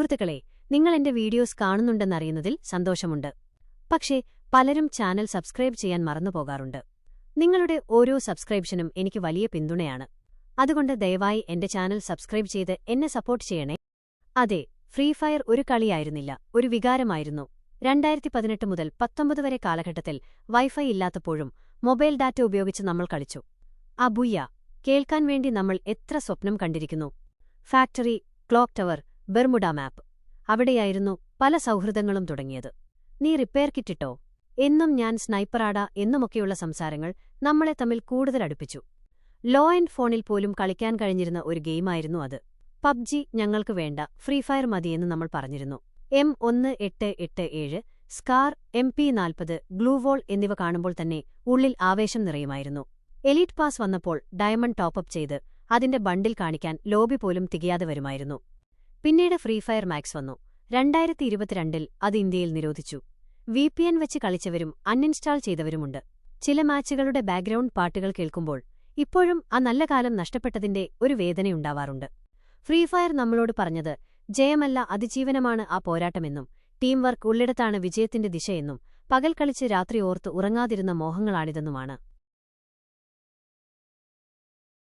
സുഹൃത്തുക്കളെ, നിങ്ങൾ എന്റെ വീഡിയോസ് കാണുന്നുണ്ടെന്നറിയുന്നതിൽ സന്തോഷമുണ്ട്. പക്ഷേ പലരും ചാനൽ സബ്സ്ക്രൈബ് ചെയ്യാൻ മറന്നുപോകാറുണ്ട്. നിങ്ങളുടെ ഓരോ സബ്സ്ക്രിപ്ഷനും എനിക്ക് വലിയ പിന്തുണയാണ്. അതുകൊണ്ട് ദയവായി എന്റെ ചാനൽ സബ്സ്ക്രൈബ് ചെയ്ത് എന്നെ സപ്പോർട്ട് ചെയ്യണേ. അതെ, ഫ്രീ ഫയർ ഒരു കളിയായിരുന്നില്ല, ഒരു വികാരമായിരുന്നു. 2018 മുതൽ 19 വരെ കാലഘട്ടത്തിൽ വൈഫൈ ഇല്ലാത്തപ്പോഴും മൊബൈൽ ഡാറ്റ ഉപയോഗിച്ച് നമ്മൾ കളിച്ചു. ആ ബുയ്യ കേൾക്കാൻ വേണ്ടി നമ്മൾ എത്ര സ്വപ്നം കണ്ടിരിക്കുന്നു. ഫാക്ടറി, ക്ലോക്ക് ടവർ, ബെർമുഡ മാപ്പ്, അവിടെയായിരുന്നു പല സൗഹൃദങ്ങളും തുടങ്ങിയത്. നീ റിപ്പയർ കിറ്റിട്ടോ എന്നും ഞാൻ സ്നൈപ്പറാടാ എന്നുമൊക്കെയുള്ള സംസാരങ്ങൾ നമ്മളെ തമ്മിൽ കൂടുതൽ അടുപ്പിച്ചു. ലോ ആൻഡ് ഫോണിൽ പോലും കളിക്കാൻ കഴിഞ്ഞിരുന്ന ഒരു ഗെയിമായിരുന്നു അത്. പബ്ജി ഞങ്ങൾക്ക് വേണ്ട, ഫ്രീ ഫയർ മതിയെന്ന് നമ്മൾ പറഞ്ഞിരുന്നു. M1887, സ്കാർ, MP40, ഗ്ലൂവോൾ എന്നിവ കാണുമ്പോൾ തന്നെ ഉള്ളിൽ ആവേശം നിറയുമായിരുന്നു. എലീറ്റ് പാസ് വന്നപ്പോൾ ഡയമണ്ട് ടോപ്പപ്പ് ചെയ്ത് അതിന്റെ ബണ്ടിൽ കാണിക്കാൻ ലോബി പോലും തികയാതെ വരുമായിരുന്നു. പിന്നീട് ഫ്രീ ഫയർ മാക്സ് വന്നു. 2022-ൽ അത് ഇന്ത്യയിൽ നിരോധിച്ചു. VPN വെച്ച് കളിച്ചവരും അൺഇൻസ്റ്റാൾ ചെയ്തവരുമുണ്ട്. ചില മാച്ചുകളുടെ ബാക്ക്ഗ്രൗണ്ട് പാട്ടുകൾ കേൾക്കുമ്പോൾ ഇപ്പോഴും ആ നല്ല കാലം നഷ്ടപ്പെട്ടതിന്റെ ഒരു വേദനയുണ്ടാവാറുണ്ട്. ഫ്രീ ഫയർ നമ്മളോട് പറഞ്ഞത് ജയമല്ല അതിജീവനമാണ് ആ പോരാട്ടമെന്നും ടീം വർക്ക് ഉള്ളിടത്താണ് വിജയത്തിന്റെ ദിശയെന്നും പകൽ കളിച്ച് രാത്രി ഓർത്ത് ഉറങ്ങാതിരുന്ന മോഹങ്ങളാണിതെന്നുമാണ്.